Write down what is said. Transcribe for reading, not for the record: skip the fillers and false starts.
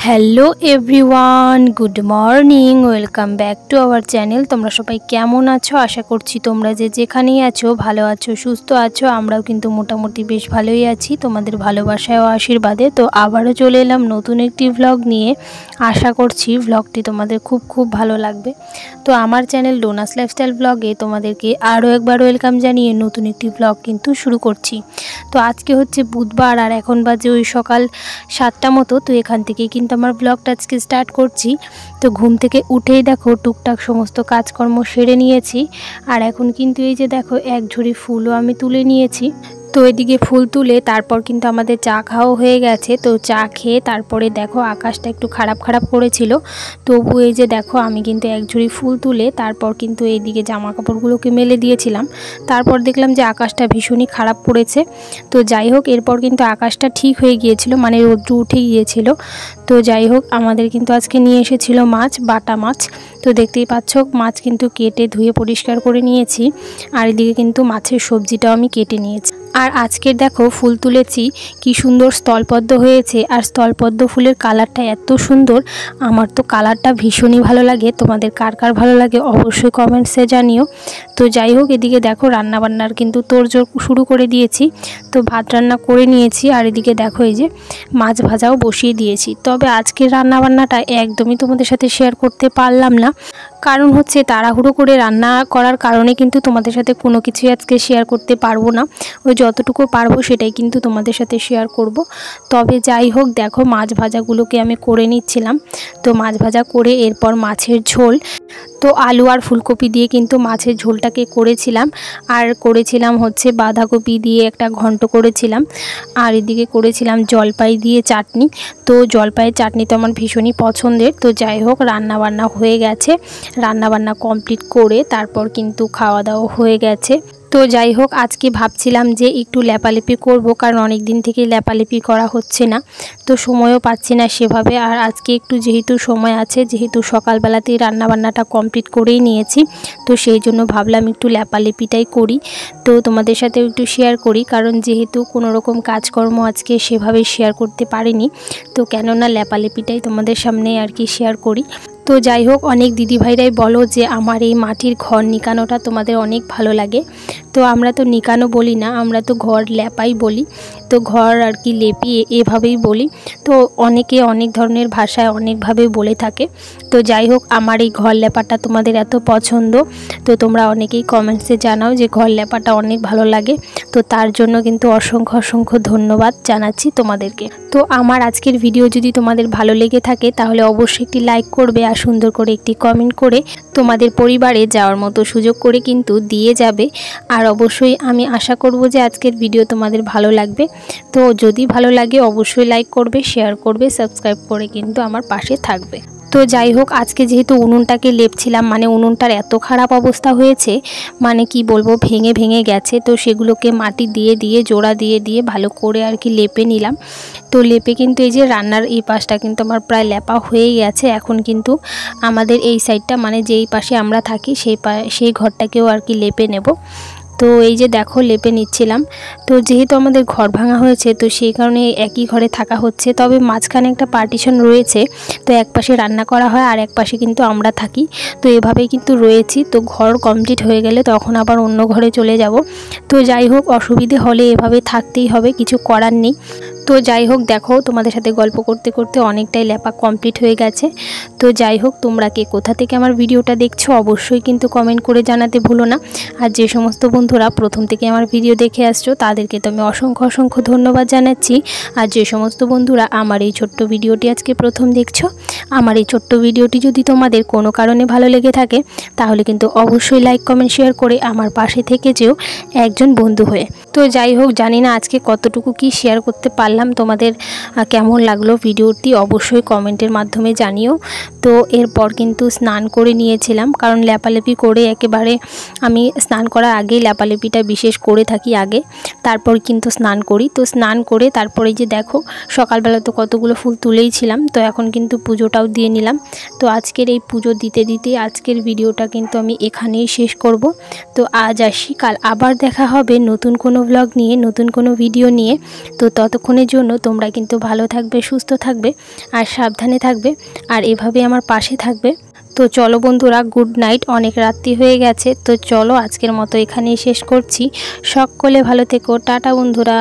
Hello everyone, good morning, welcome back to our channel. তোমরা সবাই কেমন আছো? আশা করছি তোমরা যেখানেই আছো ভালো আছো, সুস্থ আছো। আমরাও কিন্তু মোটামুটি বেশ ভালোই আছি, তোমাদের ভালোবাসায় ও আশীর্বাদে। তো আবারও চলে এলাম নতুন একটি ভ্লগ নিয়ে। আশা করছি ভ্লগটি তোমাদের খুব ভালো লাগবে। তো আমার চ্যানেল ডোনাস লাইফস্টাইল ব্লগে তোমাদেরকে আরও একবার ওয়েলকাম জানিয়ে নতুন একটি ভ্লগ কিন্তু শুরু করছি। তো আজকে হচ্ছে বুধবার, আর এখন বাজে ওই সকাল 7টা মতো। তো এখান থেকে কিন্তু আমার ব্লগটা আজকে স্টার্ট করছি। তো ঘুম থেকে উঠেই দেখো টুকটাক সমস্ত কাজকর্ম সেরে নিয়েছি। আর এখন কিন্তু এই যে দেখো এক ঝুড়ি ফুলও আমি তুলে নিয়েছি। তো এদিকে ফুল তুলে তারপর কিন্তু আমাদের চা খাওয়া হয়ে গেছে। তো চা খেয়ে তারপরে দেখো আকাশটা একটু খারাপ করেছিল, তবু এই যে দেখো আমি কিন্তু এক ঝুড়ি ফুল তুলে তারপর কিন্তু এইদিকে জামা কাপড়গুলোকে মেলে দিয়েছিলাম। তারপর দেখলাম যে আকাশটা ভীষণই খারাপ পড়েছে। তো যাই হোক, এরপর কিন্তু আকাশটা ঠিক হয়ে গিয়েছিল, মানে রৌদ্র উঠে গিয়েছিল। তো যাই হোক, আমাদের কিন্তু আজকে নিয়ে এসেছিল মাছ, বাটা মাছ। তো দেখতেই পাচ্ছ মাছ কিন্তু কেটে ধুয়ে পরিষ্কার করে নিয়েছি। আর এদিকে কিন্তু মাছের সবজিটাও আমি কেটে নিয়েছি। আর আজকের দেখো ফুল তুলেছি, কি সুন্দর স্থলপদ্ম হয়েছে। আর স্থলপদ্ম ফুলের কালারটা এত সুন্দর, আমার তো কালারটা ভীষণই ভালো লাগে। তোমাদের কার কার ভালো লাগে অবশ্যই কমেন্টসে জানিও। তো যাই হোক, এদিকে দেখো রান্নাবান্নার কিন্তু তোড়জোড় শুরু করে দিয়েছি। তো ভাত রান্না করে নিয়েছি, আর এদিকে দেখো এই যে মাছ ভাজাও বসিয়ে দিয়েছি। তবে আজকের রান্নাবান্নাটা একদমই তোমাদের সাথে শেয়ার করতে পারলাম না, কারণ হচ্ছে তাড়াহুড়ো করে রান্না করার কারণে কিন্তু তোমাদের সাথে কোনো কিছুই আজকে শেয়ার করতে পারবো না। ওই যতটুকু পারবো সেটাই কিন্তু তোমাদের সাথে শেয়ার করব। তবে যাই হোক, দেখো মাছ ভাজাগুলোকে আমি করে নিচ্ছিলাম। তো মাছ ভাজা করে এরপর মাছের ঝোল, তো আলু আর ফুলকপি দিয়ে কিন্তু মাছের ঝোলটাকে করেছিলাম। আর করেছিলাম হচ্ছে বাঁধাকপি দিয়ে একটা ঘন্ট করেছিলাম। আর এদিকে করেছিলাম জলপাই দিয়ে চাটনি। তো জলপাইয়ের চাটনি তো আমার ভীষণই পছন্দের। তো যাই হোক, রান্নাবান্না হয়ে গেছে। রান্নাবান্না কমপ্লিট করে তারপর কিন্তু খাওয়া দাওয়া হয়ে গেছে। তো যাই হোক, আজকে ভাবছিলাম যে একটু লেপালেপি করব, কারণ অনেক দিন থেকে লেপালেপি করা হচ্ছে না। তো সময়ও পাচ্ছি না সেভাবে। আর আজকে একটু যেহেতু সময় আছে, যেহেতু সকালবেলাতেই রান্নাবান্নাটা কমপ্লিট করেই নিয়েছি, তো সেই জন্য ভাবলাম একটু লেপালেপিটাই করি। তো তোমাদের সাথে একটু শেয়ার করি, কারণ যেহেতু কোনো রকম কাজকর্ম আজকে সেভাবে শেয়ার করতে পারিনি, তো কেননা লেপালেপিটাই তোমাদের সামনে আর কি শেয়ার করি। তো যাই হোক, অনেক দিদিভাইরাই বলো যে আমার এই মাটির ঘর নিকানোটা তোমাদের অনেক ভালো লাগে। তো আমরা তো নিকানো বলি না, আমরা তো ঘর লেপাই বলি। তো ঘর আর কি লেপি এভাবেই বলি। তো অনেকে অনেক ধরনের ভাষায় অনেকভাবে বলে থাকে। তো যাই হোক, আমার এই ঘর লেপাটা তোমাদের এত পছন্দ, তো তোমরা অনেকেই কমেন্টসে জানাও যে ঘর লেপাটা অনেক ভালো লাগে। তো তার জন্য কিন্তু অসংখ্য ধন্যবাদ জানাচ্ছি তোমাদেরকে। তো আমার আজকের ভিডিও যদি তোমাদের ভালো লেগে থাকে তাহলে অবশ্যই একটি লাইক করবে, আর সুন্দর করে একটি কমেন্ট করে তোমাদের পরিবারে যাওয়ার মতো সুযোগ করে কিন্তু দিয়ে যাবে। আর অবশ্যই আমি আশা করব যে আজকের ভিডিও তোমাদের ভালো লাগবে। তো যদি ভালো লাগে অবশ্যই লাইক করবে, শেয়ার করবে, সাবস্ক্রাইব করে কিন্তু আমার পাশে থাকবে। তো যাই হোক, আজকে যেহেতু উনুনটাকে লেপছিলাম, মানে উনুনটার এত খারাপ অবস্থা হয়েছে, মানে কি বলবো, ভেঙে গেছে। তো সেগুলোকে মাটি দিয়ে জোড়া দিয়ে ভালো করে আর কি লেপে নিলাম। তো লেপে কিন্তু এই যে রান্নার এই পাশটা কিন্তু আমার প্রায় লেপা হয়ে গেছে। এখন কিন্তু আমাদের এই সাইডটা, মানে যেই পাশে আমরা থাকি সেই ঘরটাকেও আর কি লেপে নেব। তো এই যে দেখো লেপে নিচ্ছিলাম। তো যেহেতু আমাদের ঘর ভাঙা হয়েছে, তো সেই কারণে একই ঘরে থাকা হচ্ছে। তবে মাঝখানে একটা পার্টিশন রয়েছে, তো এক পাশে রান্না করা হয় আর এক পাশে কিন্তু আমরা থাকি। তো এভাবেই কিন্তু রয়েছি। তো ঘর কমপ্লিট হয়ে গেলে তখন আবার অন্য ঘরে চলে যাব। তো যাই হোক, অসুবিধে হলে এভাবে থাকতেই হবে, কিছু করার নেই। তো যাই হোক, দেখো তোমাদের সাথে গল্প করতে করতে অনেকটাই লেপা কমপ্লিট হয়ে গেছে। তো যাই হোক, তোমরা কে কোথা থেকে আমার ভিডিওটা দেখছো অবশ্যই কিন্তু কমেন্ট করে জানাতে ভুলো না। আর যে সমস্ত বন্ধুরা প্রথম থেকে আমার ভিডিও দেখে আসছো তাদেরকে তো আমি অসংখ্য অসংখ্য ধন্যবাদ জানাচ্ছি। আর যে সমস্ত বন্ধুরা আমার এই ছোট্ট ভিডিওটি আজকে প্রথম দেখছো, আমার এই ছোট্ট ভিডিওটি যদি তোমাদের কোনো কারণে ভালো লেগে থাকে তাহলে কিন্তু অবশ্যই লাইক কমেন্ট শেয়ার করে আমার পাশে থেকে যেও একজন বন্ধু হয়ে। তো যাই হোক, জানি না আজকে কতটুকু কি শেয়ার করতে পারলাম, তোমাদের কেমন লাগলো ভিডিওটি অবশ্যই কমেন্টের মাধ্যমে জানিও। তো এরপর কিন্তু স্নান করে নিয়েছিলাম, কারণ লেপালেপি করে একেবারে আমি স্নান করার আগেই লেপালেপিটা বিশেষ করে থাকি আগে, তারপর কিন্তু স্নান করি। তো স্নান করে তারপরে যে দেখো সকালবেলা তো কতগুলো ফুল তুলেই ছিলাম, তো এখন কিন্তু পুজোটাও দিয়ে নিলাম। তো আজকের এই পুজো দিতে দিতে আজকের ভিডিওটা কিন্তু আমি এখানেই শেষ করব। তো আজ আসি, কাল আবার দেখা হবে নতুন কোনো ব্লগ নিয়ে, নতুন কোনো ভিডিও নিয়ে। তো ততক্ষণের জন্য তোমরা কিন্তু ভালো থাকবে, সুস্থ থাকবে আর সাবধানে থাকবে, আর এভাবে আমার পাশে থাকবে। তো চলো বন্ধুরা, গুড নাইট, অনেক রাত্রি হয়ে গেছে। তো চলো আজকের মতো এখানেই শেষ করছি। সকলে ভালো থেকো, টাটা বন্ধুরা।